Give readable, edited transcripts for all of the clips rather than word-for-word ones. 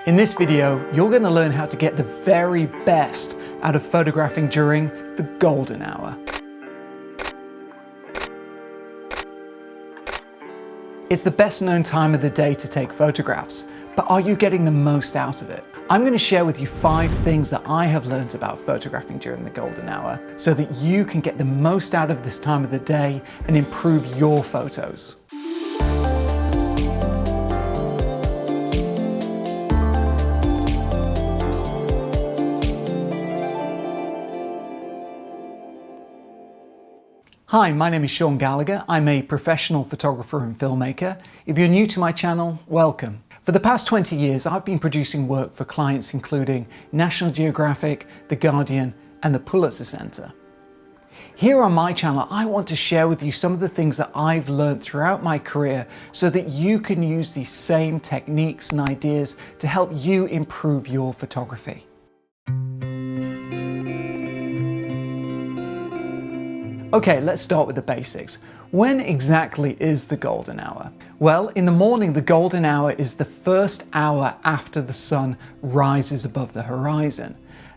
In this video, you're going to learn how to get the very best out of photographing during the golden hour. It's the best known time of the day to take photographs, but are you getting the most out of it? I'm going to share with you 5 things that I have learned about photographing during the golden hour so that you can get the most out of this time of the day and improve your photos. Hi, my name is Sean Gallagher. I'm a professional photographer and filmmaker. If you're new to my channel, welcome. For the past 20 years, I've been producing work for clients including National Geographic, The Guardian, and the Pulitzer Center. Here on my channel, I want to share with you some of the things that I've learned throughout my career so that you can use these same techniques and ideas to help you improve your photography. Okay, let's start with the basics. When exactly is the golden hour? Well, in the morning, the golden hour is the first hour after the sun rises above the horizon.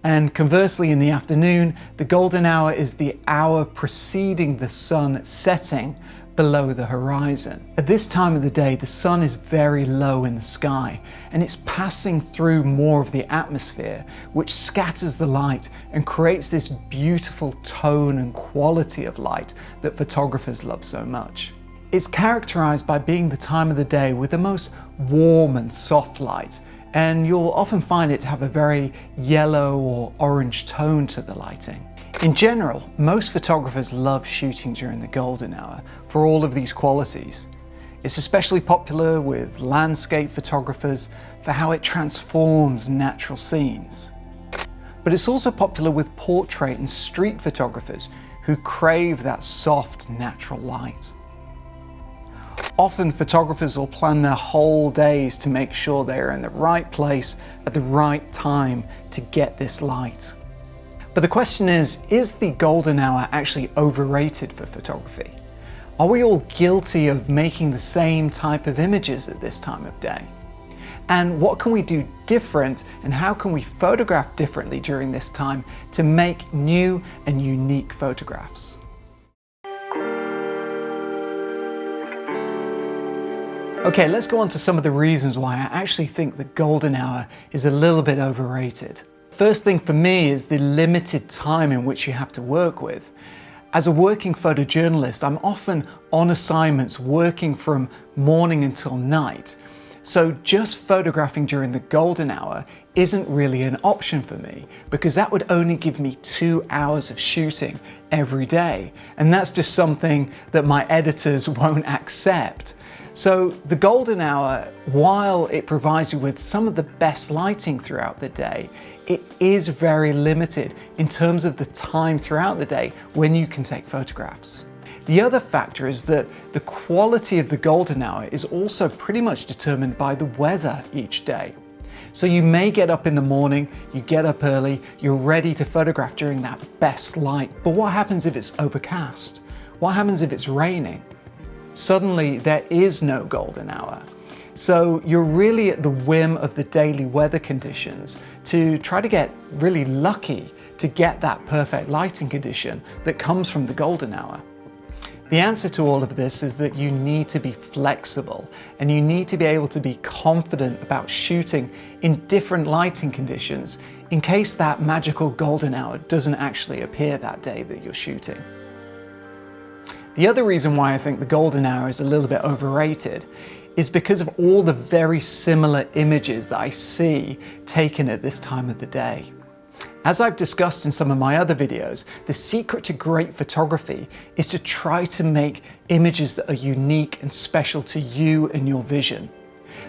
And conversely, in the afternoon, the golden hour is the hour preceding the sun setting below the horizon. At this time of the day, the sun is very low in the sky and it's passing through more of the atmosphere, which scatters the light and creates this beautiful tone and quality of light that photographers love so much. It's characterized by being the time of the day with the most warm and soft light, and you'll often find it to have a very yellow or orange tone to the lighting. In general, most photographers love shooting during the golden hour for all of these qualities. It's especially popular with landscape photographers for how it transforms natural scenes. But it's also popular with portrait and street photographers who crave that soft, natural light. Often photographers will plan their whole days to make sure they are in the right place at the right time to get this light. But the question is the golden hour actually overrated for photography? Are we all guilty of making the same type of images at this time of day? And what can we do different, and how can we photograph differently during this time to make new and unique photographs? Okay, let's go on to some of the reasons why I actually think the golden hour is a little bit overrated. First thing for me is the limited time in which you have to work with. As a working photojournalist, I'm often on assignments working from morning until night. So just photographing during the golden hour isn't really an option for me because that would only give me 2 hours of shooting every day. And that's just something that my editors won't accept. So the golden hour, while it provides you with some of the best lighting throughout the day, it is very limited in terms of the time throughout the day when you can take photographs. The other factor is that the quality of the golden hour is also pretty much determined by the weather each day. So you may get up in the morning, you get up early, you're ready to photograph during that best light. But what happens if it's overcast? What happens if it's raining? Suddenly there is no golden hour. So you're really at the whim of the daily weather conditions to try to get really lucky to get that perfect lighting condition that comes from the golden hour. The answer to all of this is that you need to be flexible and you need to be able to be confident about shooting in different lighting conditions in case that magical golden hour doesn't actually appear that day that you're shooting. The other reason why I think the golden hour is a little bit overrated is because of all the very similar images that I see taken at this time of the day. As I've discussed in some of my other videos, the secret to great photography is to try to make images that are unique and special to you and your vision.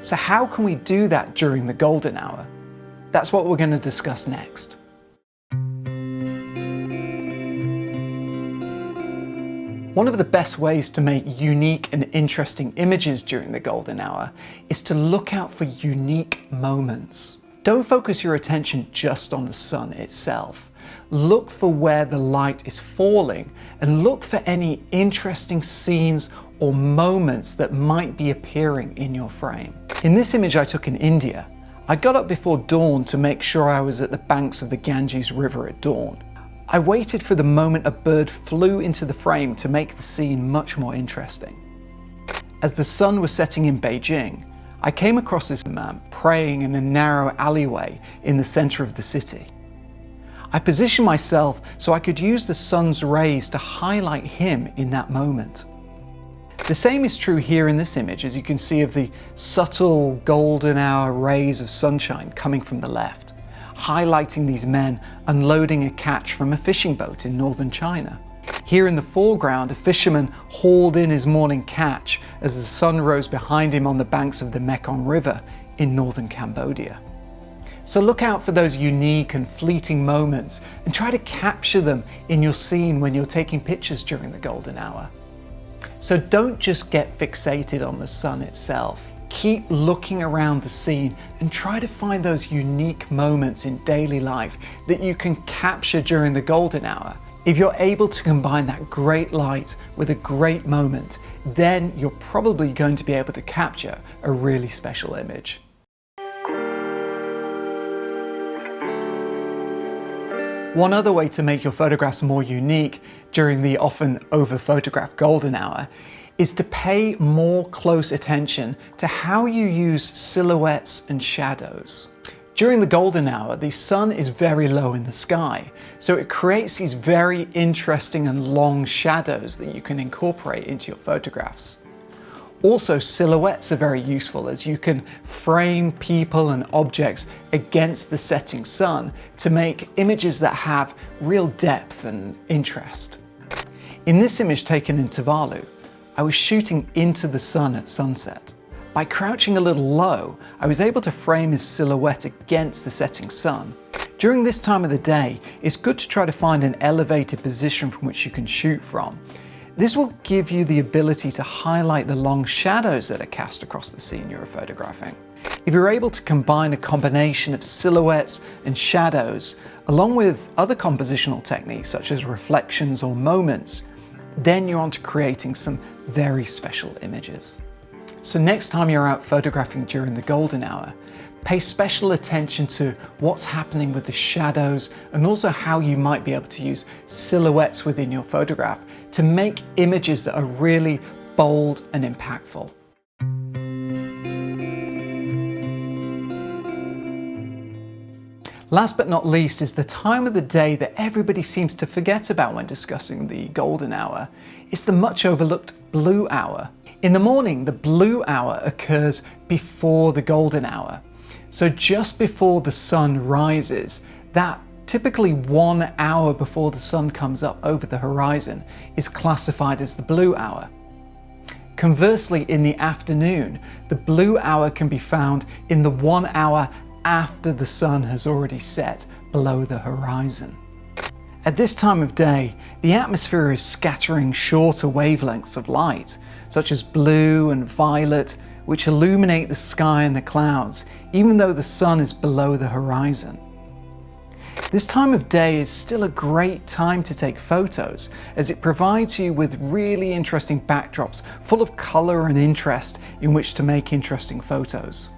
So how can we do that during the golden hour? That's what we're going to discuss next. One of the best ways to make unique and interesting images during the golden hour is to look out for unique moments. Don't focus your attention just on the sun itself. Look for where the light is falling and look for any interesting scenes or moments that might be appearing in your frame. In this image I took in India, I got up before dawn to make sure I was at the banks of the Ganges River at dawn. I waited for the moment a bird flew into the frame to make the scene much more interesting. As the sun was setting in Beijing, I came across this man praying in a narrow alleyway in the center of the city. I positioned myself so I could use the sun's rays to highlight him in that moment. The same is true here in this image, as you can see, of the subtle golden hour rays of sunshine coming from the left, highlighting these men unloading a catch from a fishing boat in northern China. Here in the foreground, a fisherman hauled in his morning catch as the sun rose behind him on the banks of the Mekong River in northern Cambodia. So look out for those unique and fleeting moments and try to capture them in your scene when you're taking pictures during the golden hour. So don't just get fixated on the sun itself. Keep looking around the scene and try to find those unique moments in daily life that you can capture during the golden hour. If you're able to combine that great light with a great moment, then you're probably going to be able to capture a really special image. One other way to make your photographs more unique during the often over-photographed golden hour is to pay more close attention to how you use silhouettes and shadows. During the golden hour, the sun is very low in the sky, so it creates these very interesting and long shadows that you can incorporate into your photographs. Also, silhouettes are very useful, as you can frame people and objects against the setting sun to make images that have real depth and interest. In this image taken in Tuvalu, I was shooting into the sun at sunset. By crouching a little low, I was able to frame his silhouette against the setting sun. During this time of the day, it's good to try to find an elevated position from which you can shoot from. This will give you the ability to highlight the long shadows that are cast across the scene you're photographing. If you're able to combine a combination of silhouettes and shadows, along with other compositional techniques such as reflections or moments, then you're onto creating some very special images. So next time you're out photographing during the golden hour, pay special attention to what's happening with the shadows and also how you might be able to use silhouettes within your photograph to make images that are really bold and impactful. Last but not least is the time of the day that everybody seems to forget about when discussing the golden hour. It's the much overlooked blue hour. In the morning, the blue hour occurs before the golden hour. So just before the sun rises, that typically 1 hour before the sun comes up over the horizon is classified as the blue hour. Conversely, in the afternoon, the blue hour can be found in the 1 hour after the sun has already set below the horizon. At this time of day, the atmosphere is scattering shorter wavelengths of light, such as blue and violet, which illuminate the sky and the clouds, even though the sun is below the horizon. This time of day is still a great time to take photos, as it provides you with really interesting backdrops full of color and interest in which to make interesting photos.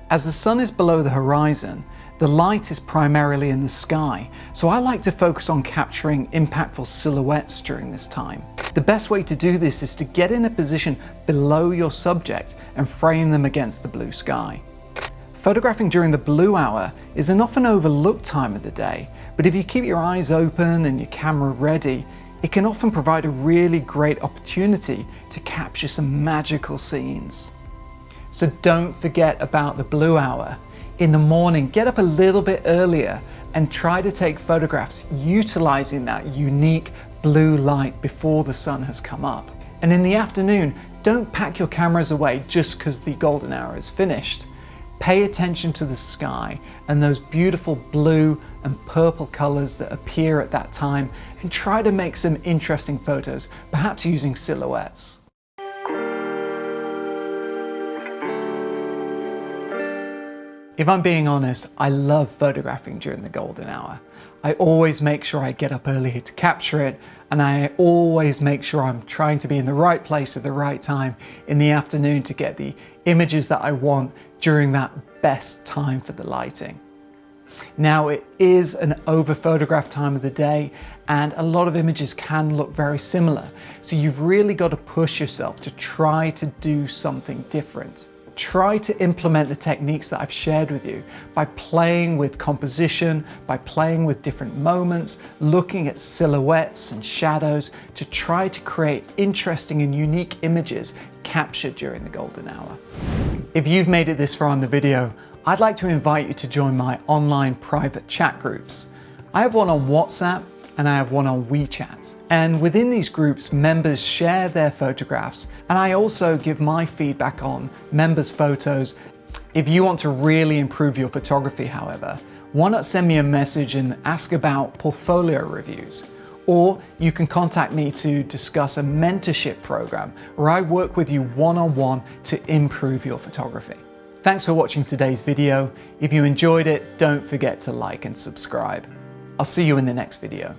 As the sun is below the horizon, the light is primarily in the sky, so I like to focus on capturing impactful silhouettes during this time. The best way to do this is to get in a position below your subject and frame them against the blue sky. Photographing during the blue hour is an often overlooked time of the day, but if you keep your eyes open and your camera ready, it can often provide a really great opportunity to capture some magical scenes. So don't forget about the blue hour. In the morning, get up a little bit earlier and try to take photographs utilizing that unique blue light before the sun has come up. And in the afternoon, don't pack your cameras away just because the golden hour is finished. Pay attention to the sky and those beautiful blue and purple colors that appear at that time, and try to make some interesting photos, perhaps using silhouettes. If I'm being honest, I love photographing during the golden hour. I always make sure I get up early to capture it, and I always make sure I'm trying to be in the right place at the right time in the afternoon to get the images that I want during that best time for the lighting. Now, it is an over-photographed time of the day, and a lot of images can look very similar. So you've really got to push yourself to try to do something different. Try to implement the techniques that I've shared with you by playing with composition, by playing with different moments, looking at silhouettes and shadows to try to create interesting and unique images captured during the golden hour. If you've made it this far in the video, I'd like to invite you to join my online private chat groups. I have one on WhatsApp and I have one on WeChat. And within these groups, members share their photographs, and I also give my feedback on members' photos. If you want to really improve your photography, however, why not send me a message and ask about portfolio reviews? Or you can contact me to discuss a mentorship program where I work with you one-on-one to improve your photography. Thanks for watching today's video. If you enjoyed it, don't forget to like and subscribe. I'll see you in the next video.